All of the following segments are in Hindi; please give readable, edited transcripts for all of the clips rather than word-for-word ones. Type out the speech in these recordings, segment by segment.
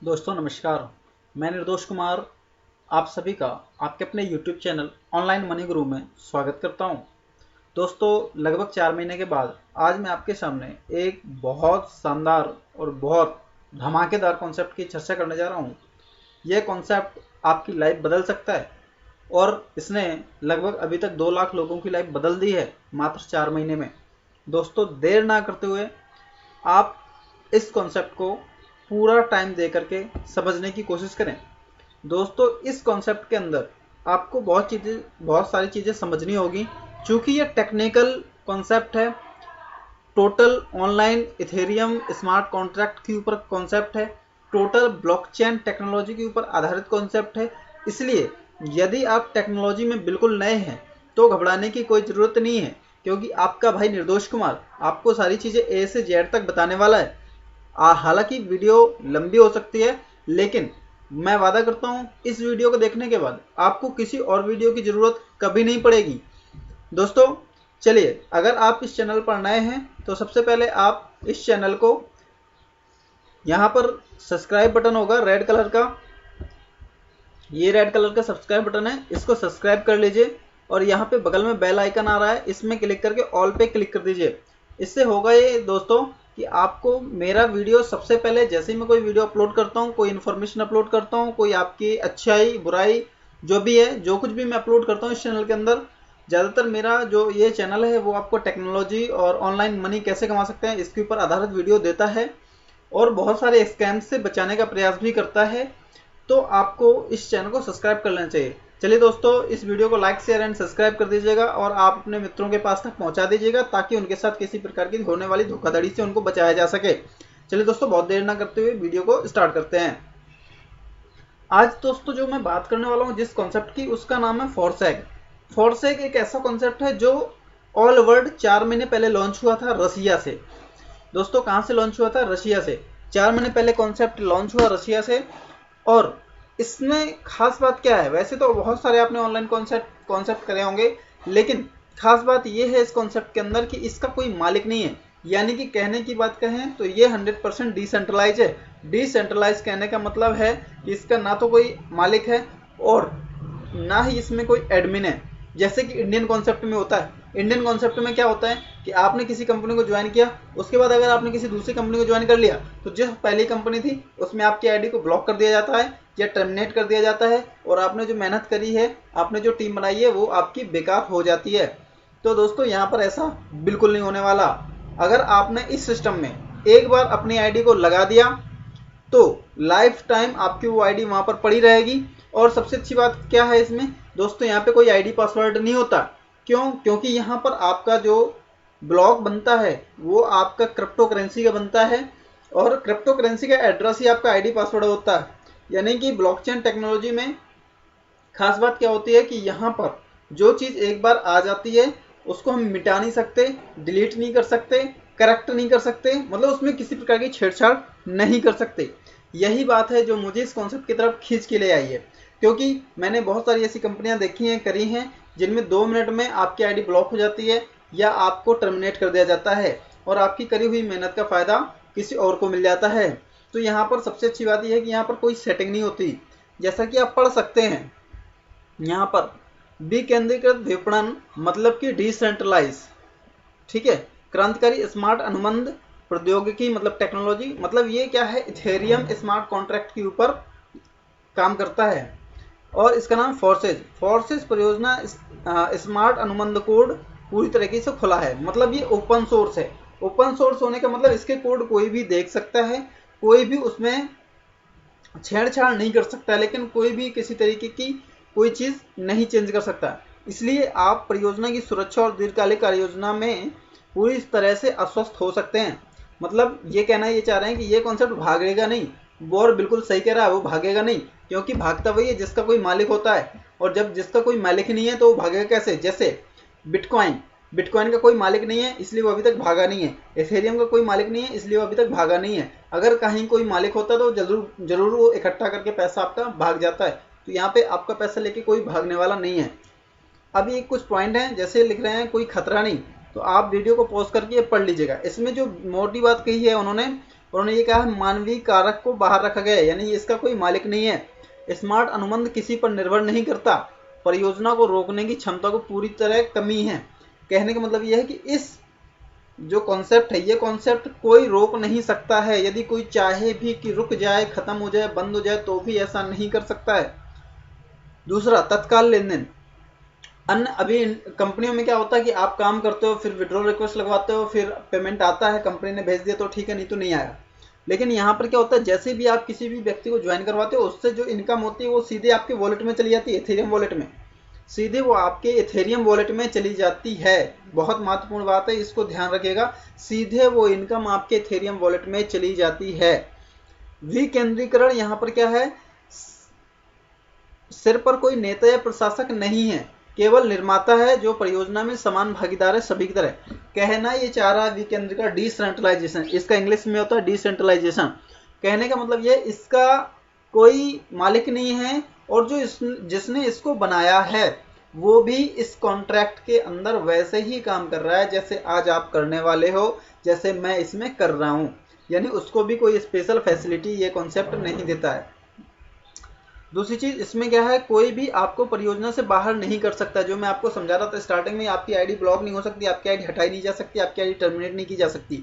दोस्तों नमस्कार। मैं निर्दोष कुमार आप सभी का आपके अपने YouTube चैनल ऑनलाइन मनी गुरु में स्वागत करता हूं। दोस्तों लगभग 4 महीने के बाद आज मैं आपके सामने एक बहुत शानदार और बहुत धमाकेदार कॉन्सेप्ट की चर्चा करने जा रहा हूं। यह कॉन्सेप्ट आपकी लाइफ बदल सकता है और इसने लगभग अभी तक 2 लाख लोगों की लाइफ बदल दी है मात्र 4 महीने में। दोस्तों देर ना करते हुए आप इस कॉन्सेप्ट को पूरा टाइम दे करके समझने की कोशिश करें। दोस्तों इस कॉन्सेप्ट के अंदर आपको बहुत सारी चीज़ें समझनी होगी, क्योंकि ये टेक्निकल कॉन्सेप्ट है। Total online Ethereum smart contract के ऊपर कॉन्सेप्ट है, टोटल ब्लॉकचेन टेक्नोलॉजी के ऊपर आधारित कॉन्सेप्ट है। इसलिए यदि आप टेक्नोलॉजी में बिल्कुल नए हैं तो घबराने की कोई ज़रूरत नहीं है, क्योंकि आपका भाई निर्दोष कुमार आपको सारी चीज़ें ए से जेड तक बताने वाला है। हालांकि वीडियो लंबी हो सकती है, लेकिन मैं वादा करता हूं इस वीडियो को देखने के बाद आपको किसी और वीडियो की ज़रूरत कभी नहीं पड़ेगी। दोस्तों चलिए, अगर आप इस चैनल पर नए हैं तो सबसे पहले आप इस चैनल को, यहाँ पर सब्सक्राइब बटन होगा रेड कलर का, ये रेड कलर का सब्सक्राइब बटन है, इसको सब्सक्राइब कर लीजिए। और यहाँ पे बगल में बेल आइकन आ रहा है, इसमें क्लिक करके ऑल पे क्लिक कर दीजिए। इससे होगा ये दोस्तों कि आपको मेरा वीडियो सबसे पहले, जैसे ही मैं कोई वीडियो अपलोड करता हूँ, कोई इन्फॉर्मेशन अपलोड करता हूँ, कोई आपकी अच्छाई बुराई जो भी है, जो कुछ भी मैं अपलोड करता हूँ इस चैनल के अंदर, ज़्यादातर मेरा जो ये चैनल है वो आपको टेक्नोलॉजी और ऑनलाइन मनी कैसे कमा सकते हैं इसके ऊपर आधारित वीडियो देता है और बहुत सारे स्कैम से बचाने का प्रयास भी करता है। तो आपको इस चैनल को सब्सक्राइब कर लेना चाहिए। चलिए दोस्तों, इस वीडियो को लाइक शेयर एंड सब्सक्राइब कर दीजिएगा और आप अपने मित्रों के पास तक पहुंचा दीजिएगा, ताकि उनके साथ किसी प्रकार की होने वाली धोखाधड़ी से उनको बचाया जा सके। चलिए दोस्तों, बहुत देर ना करते हुए वीडियो को स्टार्ट करते हैं। आज दोस्तों जो मैं बात करने वाला हूँ जिस कॉन्सेप्ट की, उसका नाम है फॉरसेग। फॉरसेग एक ऐसा कॉन्सेप्ट है जो ऑल वर्ल्ड 4 महीने पहले लॉन्च हुआ था रसिया से। दोस्तों कहाँ से लॉन्च हुआ था? रशिया से। 4 महीने पहले कॉन्सेप्ट लॉन्च हुआ रशिया से। और इसमें खास बात क्या है? वैसे तो बहुत सारे आपने ऑनलाइन कॉन्सेप्ट करे होंगे, लेकिन खास बात यह है इस कॉन्सेप्ट के अंदर कि इसका कोई मालिक नहीं है। यानी कि कहने की बात कहें तो ये 100% डिसेंट्रलाइज है। डिसेंट्रलाइज कहने का मतलब है कि इसका ना तो कोई मालिक है और ना ही इसमें कोई एडमिन है, जैसे कि इंडियन कॉन्सेप्ट में होता है। इंडियन कॉन्सेप्ट में क्या होता है कि आपने किसी कंपनी को ज्वाइन किया, उसके बाद अगर आपने किसी दूसरी कंपनी को ज्वाइन कर लिया तो जो पहली कंपनी थी उसमें आपकी आईडी को ब्लॉक कर दिया जाता है या टर्मिनेट कर दिया जाता है, और आपने जो मेहनत करी है, आपने जो टीम बनाई है, वो आपकी बेकार हो जाती है। तो दोस्तों यहाँ पर ऐसा बिल्कुल नहीं होने वाला। अगर आपने इस सिस्टम में एक बार अपनी आईडी को लगा दिया तो लाइफ टाइम आपकी वो आईडी वहां पर पड़ी रहेगी। और सबसे अच्छी बात क्या है इसमें दोस्तों, यहाँ पे कोई आईडी पासवर्ड नहीं होता। क्यों? क्योंकि यहाँ पर आपका जो ब्लॉक बनता है वो आपका क्रिप्टो करेंसी का बनता है, और क्रिप्टो करेंसी का एड्रेस ही आपका आईडी पासवर्ड होता है। यानी कि ब्लॉकचेन टेक्नोलॉजी में खास बात क्या होती है कि यहाँ पर जो चीज़ एक बार आ जाती है उसको हम मिटा नहीं सकते, डिलीट नहीं कर सकते, करेक्ट नहीं कर सकते, मतलब उसमें किसी प्रकार की छेड़छाड़ नहीं कर सकते। यही बात है जो मुझे इस कॉन्सेप्ट की तरफ खींच के ले आई है, क्योंकि मैंने बहुत सारी ऐसी कंपनियां देखी हैं, करी हैं, जिनमें 2 मिनट में आपकी आईडी ब्लॉक हो जाती है या आपको टर्मिनेट कर दिया जाता है और आपकी करी हुई मेहनत का फ़ायदा किसी और को मिल जाता है। तो यहाँ पर सबसे अच्छी बात यह है कि यहाँ पर कोई सेटिंग नहीं होती। जैसा कि आप पढ़ सकते हैं यहाँ पर, विकेंद्रीकृत विपणन मतलब कि डिसेंट्रलाइज, ठीक है, क्रांतिकारी स्मार्ट अनुबंध प्रौद्योगिकी मतलब टेक्नोलॉजी, मतलब ये क्या है, इथेरियम स्मार्ट कॉन्ट्रैक्ट के ऊपर काम करता है। और इसका नाम फोर्सेज परियोजना स्मार्ट अनुबंध कोड पूरी तरीके से खुला है, मतलब ये ओपन सोर्स है। ओपन सोर्स होने का मतलब इसके कोड कोई भी देख सकता है, कोई भी उसमें छेड़छाड़ नहीं कर सकता, लेकिन कोई भी किसी तरीके की कोई चीज़ नहीं चेंज कर सकता। इसलिए आप परियोजना की सुरक्षा और दीर्घकालिक कार्य योजना में पूरी तरह से आश्वस्त हो सकते हैं। मतलब ये कहना ये चाह रहे हैं कि ये कॉन्सेप्ट भागेगा नहीं। बोर बिल्कुल सही कह रहा है, वो भागेगा नहीं, क्योंकि भागता वही है जिसका कोई मालिक होता है, और जब जिसका कोई मालिक नहीं है तो वो भागेगा कैसे? जैसे बिटकॉइन का कोई मालिक नहीं है इसलिए वो अभी तक भागा नहीं है, एथेरियम का कोई मालिक नहीं है इसलिए वो अभी तक भागा नहीं है। अगर कहीं कोई मालिक होता तो जरूर वो इकट्ठा करके पैसा आपका भाग जाता है। तो यहाँ पे आपका पैसा लेके कोई भागने वाला नहीं है। अब ये कुछ पॉइंट हैं, जैसे लिख रहे हैं कोई खतरा नहीं, तो आप वीडियो को पॉज करके पढ़ लीजिएगा। इसमें जो मोटी बात कही है उन्होंने, उन्होंने ये कहा है मानवीय कारक को बाहर रखा गया है, यानी इसका कोई मालिक नहीं है। स्मार्ट अनुबंध किसी पर निर्भर नहीं करता, परियोजना को रोकने की क्षमता को पूरी तरह कमी है। कहने का मतलब यह है कि इस जो कॉन्सेप्ट है, ये कॉन्सेप्ट कोई रोक नहीं सकता है। यदि कोई चाहे भी कि रुक जाए, खत्म हो जाए, बंद हो जाए, तो भी ऐसा नहीं कर सकता है। दूसरा, तत्काल लेन देन। अन्य अभी कंपनियों में क्या होता है कि आप काम करते हो, फिर विड्रॉल रिक्वेस्ट लगवाते हो, फिर पेमेंट आता है, कंपनी ने भेज दिया तो ठीक है, नहीं तो नहीं आया। लेकिन यहाँ पर क्या होता है, जैसे भी आप किसी भी व्यक्ति को ज्वाइन करवाते हो, उससे जो इनकम होती है वो सीधे आपके वॉलेट में चली जाती है, इथेरियम वॉलेट में। सीधे वो आपके इथेरियम वॉलेट में चली जाती है। बहुत महत्वपूर्ण बात है, इसको ध्यान रखिएगा। सीधे वो इनकम आपके इथेरियम वॉलेट में चली जाती है। विकेंद्रीकरण यहाँ पर क्या है, सिर पर कोई नेता या प्रशासक नहीं है, केवल निर्माता है जो परियोजना में समान भागीदार है सभी की तरह। कहना ये चाह रहा है विकेंद्रीकरण, डिसेंट्रलाइजेशन, इसका इंग्लिश में होता है डिसेंट्रलाइजेशन। कहने का मतलब ये, इसका कोई मालिक नहीं है, और जो जिसने इसको बनाया है वो भी इस कॉन्ट्रैक्ट के अंदर वैसे ही काम कर रहा है जैसे आज आप करने वाले हो, जैसे मैं इसमें कर रहा हूं। यानी उसको भी कोई स्पेशल फैसिलिटी ये कॉन्सेप्ट नहीं देता है। दूसरी चीज इसमें क्या है, कोई भी आपको परियोजना से बाहर नहीं कर सकता। जो मैं आपको समझा रहा था स्टार्टिंग में, आपकी आईडी ब्लॉक नहीं हो सकती, आपकी आईडी हटाई नहीं जा सकती, आपकी आईडी टर्मिनेट नहीं की जा सकती,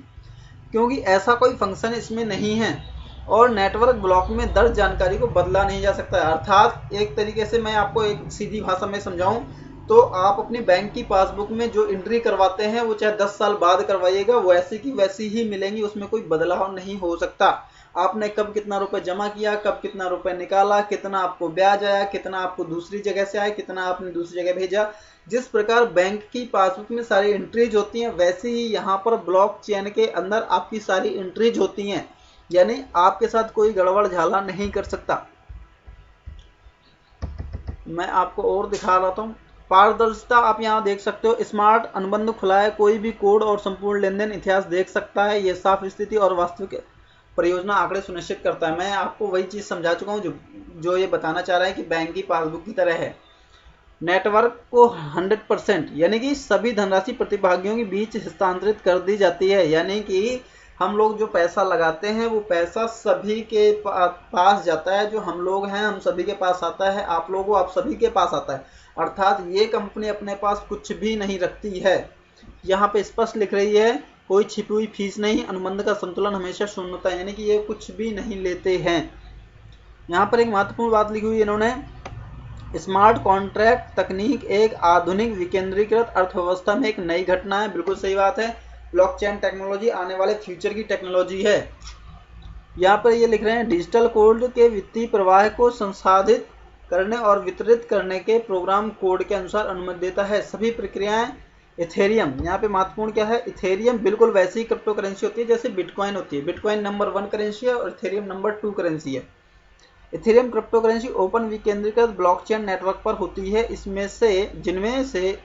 क्योंकि ऐसा कोई फंक्शन इसमें नहीं है। और नेटवर्क ब्लॉक में दर्ज जानकारी को बदला नहीं जा सकता है। अर्थात एक तरीके से मैं आपको एक सीधी भाषा में समझाऊं तो आप अपनी बैंक की पासबुक में जो एंट्री करवाते हैं वो चाहे 10 साल बाद करवाइएगा, वैसी की वैसी ही मिलेंगी, उसमें कोई बदलाव नहीं हो सकता। आपने कब कितना रुपए जमा किया, कब कितना रुपए निकाला, कितना आपको ब्याज आया, कितना आपको दूसरी जगह से आया, कितना आपने दूसरी जगह भेजा, जिस प्रकार बैंक की पासबुक में सारी एंट्रीज होती हैं, वैसे ही यहाँ पर ब्लॉकचेन के अंदर आपकी सारी एंट्रीज होती हैं। यानी आपके साथ कोई गड़बड़ झाला नहीं कर सकता। मैं आपको और दिखा रहा हूँ पारदर्शिता, आप यहाँ देख सकते हो। स्मार्ट अनुबंध खुला है, कोई भी कोड और संपूर्ण लेन देन इतिहास देख सकता है। ये साफ स्थिति और वास्तविक परियोजना आंकड़े सुनिश्चित करता है। मैं आपको वही चीज समझा चुका हूँ जो ये बताना चाह रहा है कि बैंक की पासबुक की तरह है। नेटवर्क को 100% यानी कि सभी धनराशि प्रतिभागियों के बीच हस्तांतरित कर दी जाती है। यानी कि हम लोग जो पैसा लगाते हैं वो पैसा सभी के पास जाता है। जो हम लोग हैं हम सभी के पास आता है, आप लोगों आप सभी के पास आता है। अर्थात ये कंपनी अपने पास कुछ भी नहीं रखती है। यहाँ पे स्पष्ट लिख रही है कोई छिपी हुई फीस नहीं, अनुबंध का संतुलन हमेशा शून्य होता है, यानी कि ये कुछ भी नहीं लेते हैं। यहाँ पर एक महत्वपूर्ण बात लिखी हुई है इन्होंने, स्मार्ट कॉन्ट्रैक्ट तकनीक एक आधुनिक विकेंद्रीकृत अर्थव्यवस्था में एक नई घटना है। बिल्कुल सही बात है, ब्लॉकचेन टेक्नोलॉजी आने वाले फ्यूचर की टेक्नोलॉजी है। यहाँ पर ये लिख रहे हैं डिजिटल कोड के वित्तीय प्रवाह को संसाधित करने और वितरित करने के प्रोग्राम कोड के अनुसार अनुमति देता है। सभी प्रक्रियाएं इथेरियम, यहाँ पे महत्वपूर्ण क्या है, इथेरियम बिल्कुल वैसी ही क्रिप्टो करेंसी होती है जैसे बिटकॉइन होती है। बिटकॉइन नंबर 1 करेंसी है और इथेरियम नंबर 2 करेंसी है। इथेरियम क्रिप्टो करेंसी ओपन विकेंद्रीकृत ब्लॉकचेन नेटवर्क पर होती है, जिनमें से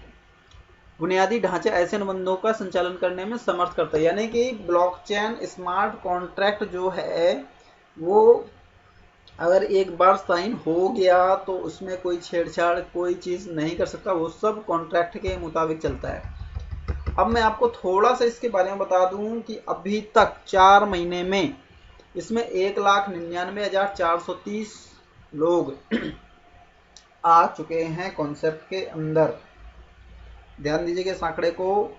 बुनियादी ढांचे ऐसे अनुबंधों का संचालन करने में समर्थ करता है। यानी कि ब्लॉकचेन स्मार्ट कॉन्ट्रैक्ट जो है वो अगर एक बार साइन हो गया तो उसमें कोई छेड़छाड़ कोई चीज़ नहीं कर सकता, वो सब कॉन्ट्रैक्ट के मुताबिक चलता है। अब मैं आपको थोड़ा सा इसके बारे में बता दूं कि अभी तक 4 महीने में इसमें 1,99,430 लोग आ चुके हैं कॉन्सेप्ट के अंदर। ध्यान दीजिएगा इस आंकड़े को,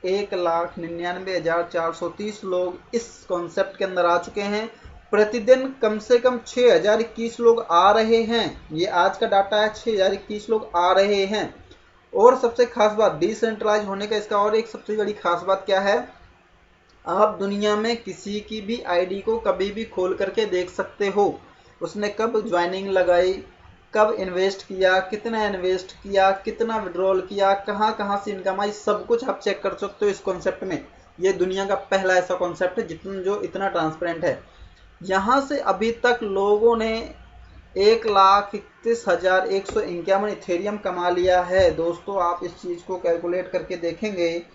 1,99,430 लोग इस कॉन्सेप्ट के अंदर आ चुके हैं। प्रतिदिन कम से कम 6,021 लोग आ रहे हैं। ये आज का डाटा है, 6,021 लोग आ रहे हैं। और सबसे खास बात डिसेंट्रलाइज होने का इसका और एक सबसे बड़ी खास बात क्या है, आप दुनिया में किसी की भी आईडी को कभी भी खोल करके देख सकते हो, उसने कब ज्वाइनिंग लगाई, कब इन्वेस्ट किया, कितना इन्वेस्ट किया, कितना विड्रॉल किया, कहाँ कहाँ से इनकम आई, सब कुछ आप चेक कर सकते हो इस कॉन्सेप्ट में। ये दुनिया का पहला ऐसा कॉन्सेप्ट है जो इतना ट्रांसपेरेंट है। यहाँ से अभी तक लोगों ने 1,31,151 इथेरियम कमा लिया है। दोस्तों आप इस चीज़ को कैलकुलेट करके देखेंगे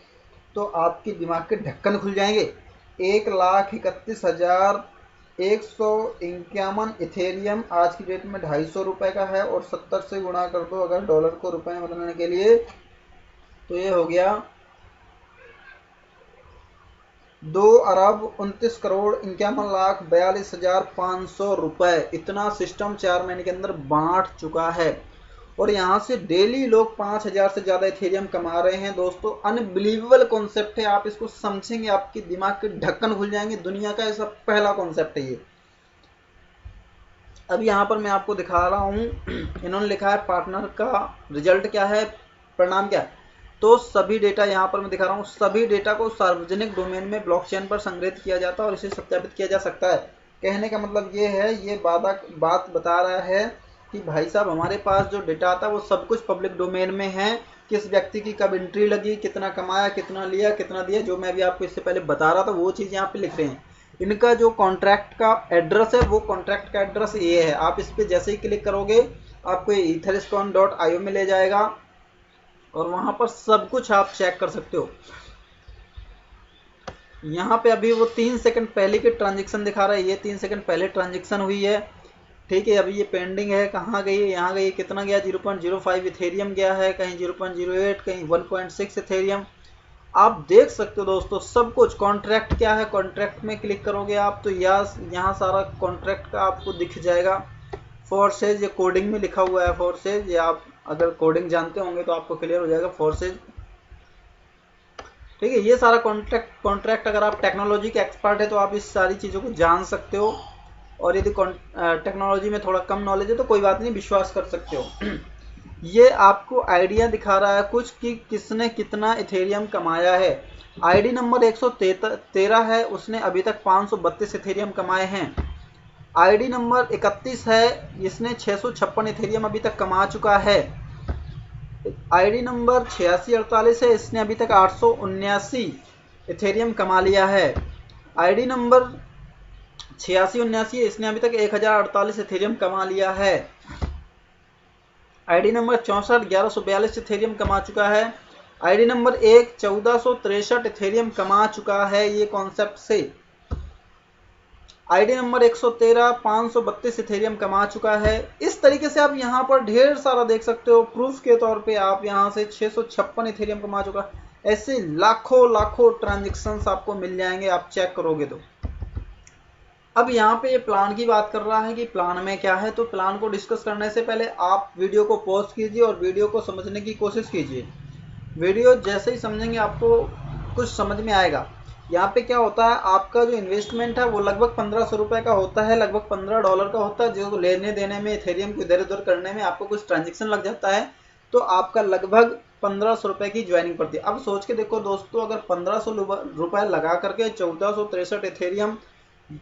तो आपके दिमाग के ढक्कन खुल जाएंगे। 1,31,151 इथेरियम आज की डेट में 250 रुपये का है, और 70 से गुणा कर दो अगर डॉलर को रुपए में बदलने के लिए, तो ये हो गया 2,29,41,42,500 रुपए, इतना सिस्टम 4 महीने के अंदर बांट चुका है। और यहाँ से डेली लोग 5,000 से ज़्यादा इथेरियम कमा रहे हैं। दोस्तों अनबिलीवेबल कॉन्सेप्ट है, आप इसको समझेंगे आपके दिमाग के ढक्कन खुल जाएंगे। दुनिया का ऐसा पहला कॉन्सेप्ट है ये। अब यहाँ पर मैं आपको दिखा रहा हूँ, इन्होंने लिखा है पार्टनर का रिजल्ट क्या है, परिणाम क्या है। तो सभी डेटा यहाँ पर मैं दिखा रहा हूँ, सभी डेटा को सार्वजनिक डोमेन में ब्लॉकचेन पर संग्रहित किया जाता है और इसे सत्यापित किया जा सकता है। कहने का मतलब ये है, ये बात बता रहा है कि भाई साहब हमारे पास जो डेटा आता है वो सब कुछ पब्लिक डोमेन में है। किस व्यक्ति की कब एंट्री लगी, कितना कमाया, कितना लिया, कितना दिया, जो मैं भी आपको इससे पहले बता रहा था वो चीज़ यहाँ पे लिख रहे हैं। इनका जो कॉन्ट्रैक्ट का एड्रेस है वो कॉन्ट्रैक्ट का एड्रेस ये है। आप इस पर जैसे ही क्लिक करोगे आपको etherscan.io में ले जाएगा और वहां पर सब कुछ आप चेक कर सकते हो। यहाँ पे अभी वो 3 सेकंड पहले की ट्रांजेक्शन दिखा रहा है, ये 3 सेकंड पहले ट्रांजेक्शन हुई है, ठीक है। अभी ये पेंडिंग है, कहाँ गई है, यहाँ गई, कितना गया, 0.05 इथेरियम गया है, कहीं 0.08, कहीं 1.6 इथेरियम। आप देख सकते हो दोस्तों सब कुछ। कॉन्ट्रैक्ट क्या है, कॉन्ट्रैक्ट में क्लिक करोगे आप तो यहाँ सारा कॉन्ट्रैक्ट का आपको दिख जाएगा। फोर्सेज, ये कोडिंग में लिखा हुआ है फोर्सेज, ये आप अगर कोडिंग जानते होंगे तो आपको क्लियर हो जाएगा फोर्सेज, ठीक है। ये सारा कॉन्ट्रैक्ट अगर आप टेक्नोलॉजी के एक्सपर्ट है तो आप इस सारी चीज़ों को जान सकते हो। और यदि टेक्नोलॉजी में थोड़ा कम नॉलेज है तो कोई बात नहीं, विश्वास कर सकते हो। ये आपको आइडिया दिखा रहा है कुछ कि किसने कितना इथेरियम कमाया है। आईडी नंबर 113 है, उसने अभी तक 532 इथेरियम कमाए हैं। आईडी नंबर 31 है, इसने 656 इथेरियम अभी तक कमा चुका है। आईडी नंबर 8648 है, इसने अभी तक 879 इथेरियम कमा लिया है। आईडी नंबर 8679 है, इसने अभी तक 1048 इथेरियम कमा लिया है। आईडी नंबर 64 1142 इथेरियम कमा चुका है। आईडी नंबर 1 1463 इथेरियम कमा चुका है ये कॉन्सेप्ट से। आईडी नंबर 113 532 इथेरियम कमा चुका है। इस तरीके से आप यहाँ पर ढेर सारा देख सकते हो। प्रूफ के तौर पे आप यहाँ से 656 इथेरियम कमा चुका है। ऐसे लाखों ट्रांजेक्शन्स आपको मिल जाएंगे, आप चेक करोगे तो। अब यहाँ पे ये प्लान की बात कर रहा है कि प्लान में क्या है। तो प्लान को डिस्कस करने से पहले आप वीडियो को पॉज कीजिए और वीडियो को समझने की कोशिश कीजिए। वीडियो जैसे ही समझेंगे आपको कुछ समझ में आएगा। यहाँ पे क्या होता है, आपका जो इन्वेस्टमेंट है वो लगभग 1500 रुपये का होता है, लगभग $15 का होता है। जो लेने देने में, इथेरियम को इधर उधर करने में आपको कुछ ट्रांजेक्शन लग जाता है तो आपका लगभग 1500 रुपये की ज्वाइनिंग पड़ती है। अब सोच के देखो दोस्तों, अगर 1500 रुपये लगा करके 1463 इथेरियम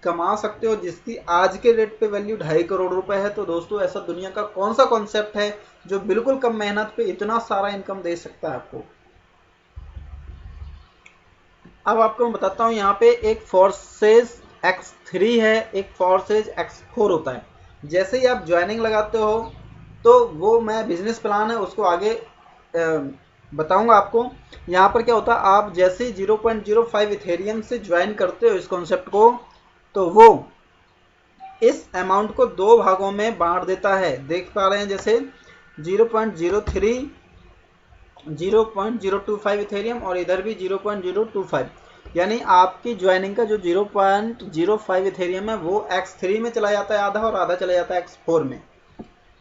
कमा सकते हो, जिसकी आज के रेट पे वैल्यू 2.5 करोड़ रुपए है, तो दोस्तों ऐसा दुनिया का कौन सा कॉन्सेप्ट है जो बिल्कुल कम मेहनत पे इतना सारा इनकम दे सकता है आपको। अब आपको मैं बताता हूँ, यहाँ पे एक फोर्सेज X3 है, एक फोर्सेज X4 होता है। जैसे ही आप ज्वाइनिंग लगाते हो तो वो मैं बिजनेस प्लान है उसको आगे बताऊंगा आपको। यहाँ पर क्या होता है, आप जैसे ही 0.05 इथेरियम से ज्वाइन करते हो इस कॉन्सेप्ट को, तो वो इस अमाउंट को 2 भागों में बांट देता है। देख पा रहे हैं, जैसे 0.03 0.025 इथेरियम और इधर भी 0.025, यानी आपकी ज्वाइनिंग का जो 0.05 इथेरियम है वो X3 में चला जाता है आधा, और आधा चला जाता है X4 में।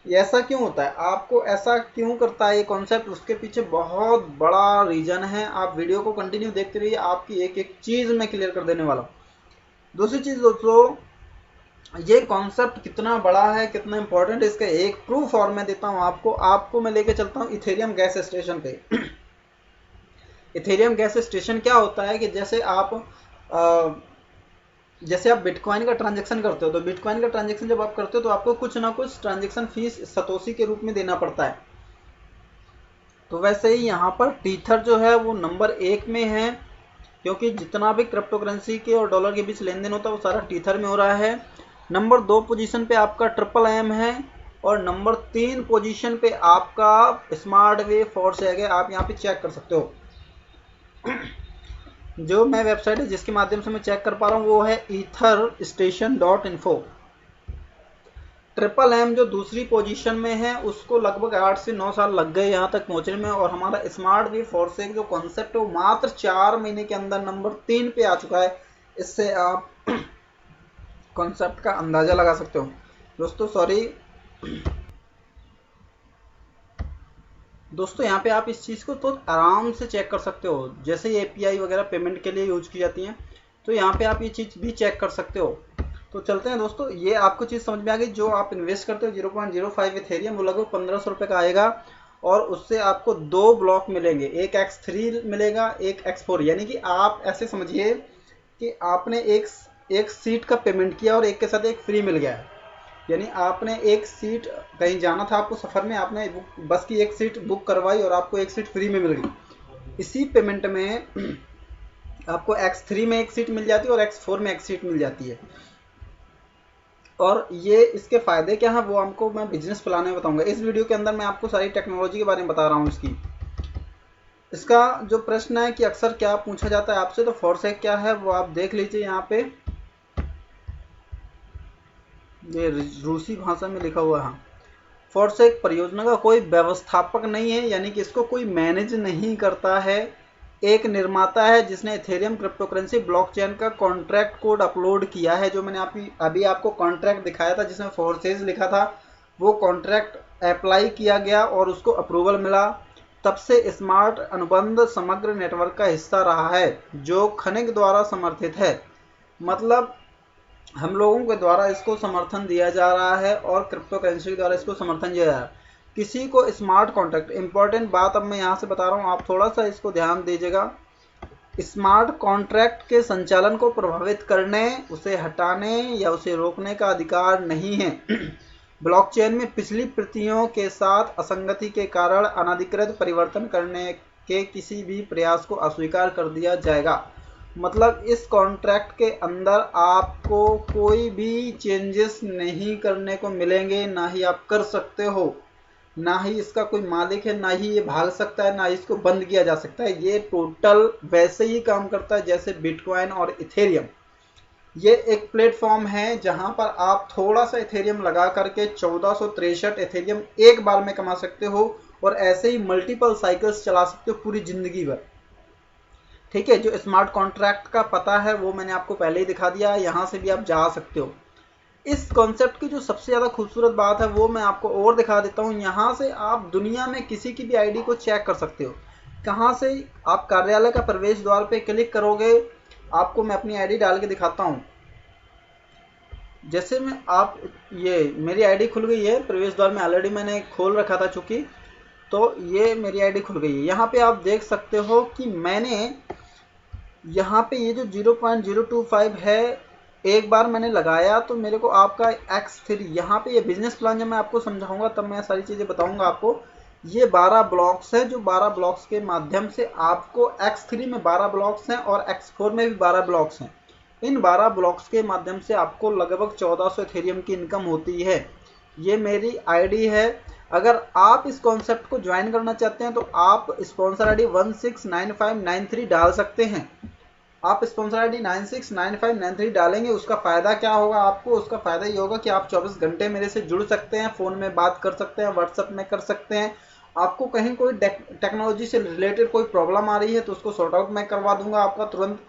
ऐसा क्यों होता है, आपको ऐसा क्यों करता है ये कॉन्सेप्ट, उसके पीछे बहुत बड़ा रीजन है। आप वीडियो को कंटिन्यू देखते रहिए, आपकी एक एक चीज़ मैं क्लियर कर देने वाला हूँ। दूसरी चीज़ दोस्तों, ये कॉन्सेप्ट कितना बड़ा है, कितना इंपॉर्टेंट है, इसका एक प्रूफ और मैं देता हूँ आपको मैं लेके चलता हूँ इथेरियम गैस स्टेशन पे। इथेरियम गैस स्टेशन क्या होता है कि जैसे आप बिटकॉइन का ट्रांजैक्शन करते हो, तो बिटकॉइन का ट्रांजैक्शन जब आप करते हो तो आपको कुछ ना कुछ ट्रांजैक्शन फीस सतोशी के रूप में देना पड़ता है। तो वैसे ही यहाँ पर टीथर जो है वो नंबर 1 में है, क्योंकि जितना भी क्रिप्टो करेंसी के और डॉलर के बीच लेन देन होता है वो सारा टीथर में हो रहा है। नंबर 2 पोजीशन पे आपका TMM है, और नंबर 3 पोजीशन पे आपका स्मार्ट वे फोर्सेज है। आप यहाँ पे चेक कर सकते हो। जो मैं वेबसाइट है जिसके माध्यम से मैं चेक कर पा रहा हूँ वो है etherstation.info। ट्रिपल एम जो दूसरी पोजीशन में है उसको लगभग 8 से 9 साल लग गए यहाँ तक पहुँचने में, और हमारा स्मार्ट वी फॉरसेक जो कॉन्सेप्ट है वो मात्र 4 महीने के अंदर नंबर 3 पे आ चुका है। इससे आप कॉन्सेप्ट का अंदाजा लगा सकते हो दोस्तों। दोस्तों यहाँ पे आप इस चीज़ को तो आराम से चेक कर सकते हो, जैसे ये एपीआई वगैरह पेमेंट के लिए यूज की जाती हैं, तो यहाँ पे आप ये चीज़ भी चेक कर सकते हो। तो चलते हैं दोस्तों, ये आपको चीज़ समझ में आ गई। जो आप इन्वेस्ट करते हो 0.05 इथेरियम वो लगभग 1500 रुपये का आएगा, और उससे आपको 2 ब्लॉक मिलेंगे, एक X3 मिलेगा, एक X4। यानी कि आप ऐसे समझिए कि आपने एक सीट का पेमेंट किया और एक के साथ एक फ्री मिल गया है। यानी आपने एक सीट, कहीं जाना था आपको सफ़र में, आपने बस की एक सीट बुक करवाई और आपको एक सीट फ्री में मिल गई। इसी पेमेंट में आपको X3 में एक सीट मिल जाती है और X4 में एक सीट मिल जाती है। और ये इसके फ़ायदे क्या हैं वो हमको मैं बिजनेस प्लान में बताऊंगा। इस वीडियो के अंदर मैं आपको सारी टेक्नोलॉजी के बारे में बता रहा हूँ इसका जो प्रश्न है कि अक्सर क्या पूछा जाता है आपसे, तो फॉरसेक क्या है वो आप देख लीजिए। यहाँ पे ये रूसी भाषा में लिखा हुआ है। फॉरसेक परियोजना का कोई व्यवस्थापक नहीं है, यानी कि इसको कोई मैनेज नहीं करता है। एक निर्माता है जिसने इथेरियम क्रिप्टोकरेंसी ब्लॉकचेन का कॉन्ट्रैक्ट कोड अपलोड किया है। जो मैंने अभी आपको कॉन्ट्रैक्ट दिखाया था जिसमें फोर्सेज लिखा था, वो कॉन्ट्रैक्ट अप्लाई किया गया और उसको अप्रूवल मिला। तब से स्मार्ट अनुबंध समग्र नेटवर्क का हिस्सा रहा है जो खनिक द्वारा समर्थित है। मतलब हम लोगों के द्वारा इसको समर्थन दिया जा रहा है और क्रिप्टो करेंसी के द्वारा इसको समर्थन दिया जा रहा है। किसी को स्मार्ट कॉन्ट्रैक्ट, इंपॉर्टेंट बात अब मैं यहाँ से बता रहा हूँ, आप थोड़ा सा इसको ध्यान दीजिएगा। स्मार्ट कॉन्ट्रैक्ट के संचालन को प्रभावित करने, उसे हटाने या उसे रोकने का अधिकार नहीं है। ब्लॉकचेन में पिछली प्रतियों के साथ असंगति के कारण अनधिकृत परिवर्तन करने के किसी भी प्रयास को अस्वीकार कर दिया जाएगा। मतलब इस कॉन्ट्रैक्ट के अंदर आपको कोई भी चेंजेस नहीं करने को मिलेंगे, ना ही आप कर सकते हो, ना ही इसका कोई मालिक है, ना ही ये भाग सकता है, ना ही इसको बंद किया जा सकता है। ये टोटल वैसे ही काम करता है जैसे बिटकॉइन और इथेरियम। ये एक प्लेटफॉर्म है जहां पर आप थोड़ा सा इथेरियम लगा करके 1463 इथेरियम एक बार में कमा सकते हो, और ऐसे ही मल्टीपल साइकिल्स चला सकते हो पूरी जिंदगी भर। ठीक है, जो स्मार्ट कॉन्ट्रैक्ट का पता है वो मैंने आपको पहले ही दिखा दिया है, यहाँ से भी आप जा सकते हो। इस कॉन्सेप्ट की जो सबसे ज़्यादा खूबसूरत बात है वो मैं आपको और दिखा देता हूँ। यहाँ से आप दुनिया में किसी की भी आईडी को चेक कर सकते हो। कहाँ से? आप कार्यालय का प्रवेश द्वार पे क्लिक करोगे, आपको मैं अपनी आईडी डाल के दिखाता हूँ। जैसे मैं आप ये मेरी आईडी खुल गई है प्रवेश द्वार में, ऑलरेडी मैंने खोल रखा था चूँकि, तो ये मेरी आईडी खुल गई है। यहाँ पे आप देख सकते हो कि मैंने यहाँ पे ये जो 0.025 है एक बार मैंने लगाया तो मेरे को आपका X3, यहाँ पे ये बिजनेस प्लान जब मैं आपको समझाऊंगा तब मैं सारी चीज़ें बताऊंगा आपको। ये 12 ब्लॉक्स है, जो 12 ब्लॉक्स के माध्यम से आपको X3 में 12 ब्लॉक्स हैं और X4 में भी 12 ब्लॉक्स हैं। इन 12 ब्लॉक्स के माध्यम से आपको लगभग 1400 इथेरियम की इनकम होती है। ये मेरी आईडी है। अगर आप इस कॉन्सेप्ट को ज्वाइन करना चाहते हैं तो आप स्पॉन्सर आईडी 169593 डाल सकते हैं। आप स्पॉन्सर आईडी 969593 डालेंगे, उसका फ़ायदा क्या होगा आपको? उसका फ़ायदा ये होगा कि आप 24 घंटे मेरे से जुड़ सकते हैं, फ़ोन में बात कर सकते हैं, व्हाट्सएप में कर सकते हैं। आपको कहीं कोई टेक्नोलॉजी से रिलेटेड कोई प्रॉब्लम आ रही है तो उसको सॉर्ट आउट मैं करवा दूंगा आपका तुरंत,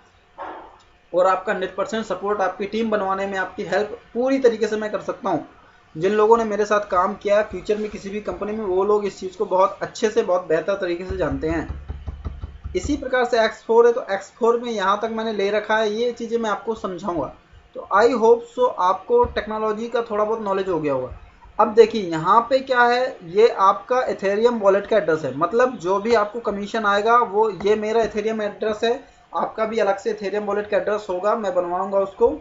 और आपका 100% सपोर्ट, आपकी टीम बनवाने में आपकी हेल्प पूरी तरीके से मैं कर सकता हूँ। जिन लोगों ने मेरे साथ काम किया है फ्यूचर में किसी भी कंपनी में, वो लोग इस चीज़ को बहुत अच्छे से, बहुत बेहतर तरीके से जानते हैं। इसी प्रकार से X4 है, तो X4 में यहाँ तक मैंने ले रखा है, ये चीज़ें मैं आपको समझाऊंगा। तो आई होप सो आपको टेक्नोलॉजी का थोड़ा बहुत नॉलेज हो गया होगा। अब देखिए यहाँ पे क्या है, ये आपका इथेरियम वॉलेट का एड्रेस है। मतलब जो भी आपको कमीशन आएगा वो, ये मेरा इथेरियम एड्रेस है, आपका भी अलग से इथेरियम वॉलेट का एड्रेस होगा, मैं बनवाऊंगा उसको।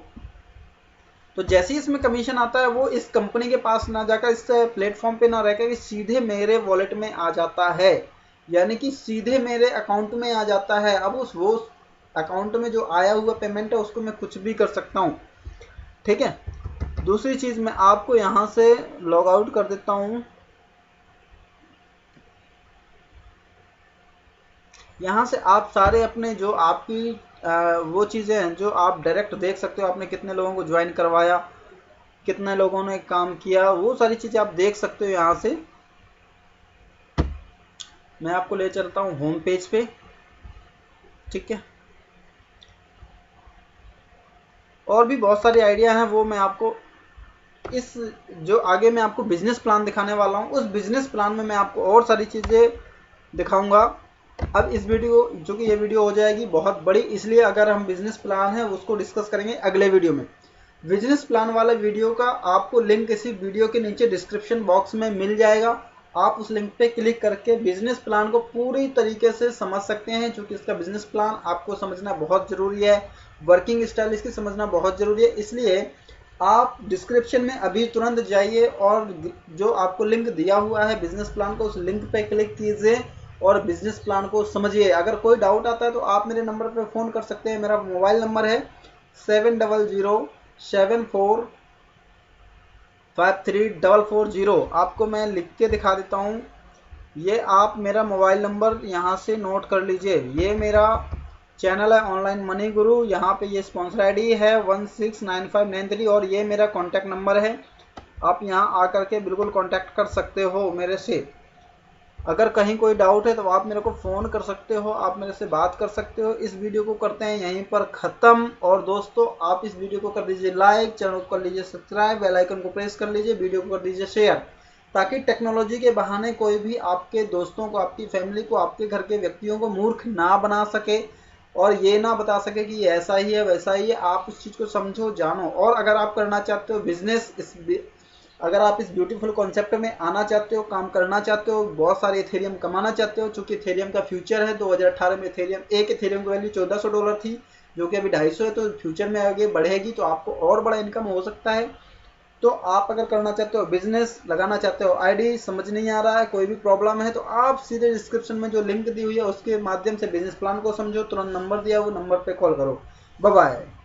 तो जैसे ही इसमें कमीशन आता है वो इस कंपनी के पास ना जाकर, इस प्लेटफॉर्म पे ना रहकर सीधे मेरे वॉलेट में आ जाता है, यानी कि सीधे मेरे अकाउंट में आ जाता है। अब वो अकाउंट में जो आया हुआ पेमेंट है उसको मैं कुछ भी कर सकता हूँ। ठीक है, दूसरी चीज़ मैं आपको यहाँ से लॉग आउट कर देता हूँ। यहाँ से आप सारे अपने जो आपकी वो चीज़ें हैं जो आप डायरेक्ट देख सकते हो, आपने कितने लोगों को ज्वाइन करवाया, कितने लोगों ने काम किया, वो सारी चीज़ें आप देख सकते हो यहाँ से। मैं आपको ले चलता हूँ होम पेज पे, ठीक है। और भी बहुत सारे आइडिया हैं, वो मैं आपको इस जो आगे मैं आपको बिजनेस प्लान दिखाने वाला हूँ, उस बिजनेस प्लान में मैं आपको और सारी चीज़ें दिखाऊंगा। अब इस वीडियो, जो कि ये वीडियो हो जाएगी बहुत बड़ी, इसलिए अगर हम बिजनेस प्लान है उसको डिस्कस करेंगे अगले वीडियो में। बिजनेस प्लान वाले वीडियो का आपको लिंक इसी वीडियो के नीचे डिस्क्रिप्शन बॉक्स में मिल जाएगा। आप उस लिंक पे क्लिक करके बिजनेस प्लान को पूरी तरीके से समझ सकते हैं, क्योंकि इसका बिजनेस प्लान आपको समझना बहुत ज़रूरी है, वर्किंग स्टाइल इसकी समझना बहुत ज़रूरी है। इसलिए आप डिस्क्रिप्शन में अभी तुरंत जाइए और जो आपको लिंक दिया हुआ है बिजनेस प्लान को, उस लिंक पे क्लिक कीजिए और बिजनेस प्लान को समझिए। अगर कोई डाउट आता है तो आप मेरे नंबर पे फ़ोन कर सकते हैं। मेरा मोबाइल नंबर है 7007453440। आपको मैं लिख के दिखा देता हूँ, ये आप मेरा मोबाइल नंबर यहाँ से नोट कर लीजिए। ये मेरा चैनल है ऑनलाइन मनी गुरु, यहाँ पे ये स्पॉन्सर आईडी है 169593 और ये मेरा कॉन्टैक्ट नंबर है। आप यहाँ आकर के बिल्कुल कॉन्टैक्ट कर सकते हो मेरे से। अगर कहीं कोई डाउट है तो आप मेरे को फ़ोन कर सकते हो, आप मेरे से बात कर सकते हो। इस वीडियो को करते हैं यहीं पर ख़त्म। और दोस्तों, आप इस वीडियो को कर दीजिए लाइक, चैनल को कर लीजिए सब्सक्राइब, बेल आइकन को प्रेस कर लीजिए, वीडियो को कर दीजिए शेयर, ताकि टेक्नोलॉजी के बहाने कोई भी आपके दोस्तों को, आपकी फैमिली को, आपके घर के व्यक्तियों को मूर्ख ना बना सके और ये ना बता सके कि ये ऐसा ही है वैसा ही है। आप उस चीज़ को समझो, जानो। और अगर आप करना चाहते हो बिजनेस, अगर आप इस ब्यूटीफुल कॉन्सेप्ट में आना चाहते हो, काम करना चाहते हो, बहुत सारे इथेरियम कमाना चाहते हो, चूंकि इथेरियम का फ्यूचर है। 2018 में एक इथेरियम की वैल्यू $1400 थी, जो कि अभी 250 है। तो फ्यूचर में आगे बढ़ेगी तो आपको और बड़ा इनकम हो सकता है। तो आप अगर करना चाहते हो बिजनेस, लगाना चाहते हो आईडी, समझ नहीं आ रहा है, कोई भी प्रॉब्लम है, तो आप सीधे डिस्क्रिप्शन में जो लिंक दी हुई है उसके माध्यम से बिजनेस प्लान को समझो। तुरंत नंबर दिया, वो नंबर पे कॉल करो। Bye bye.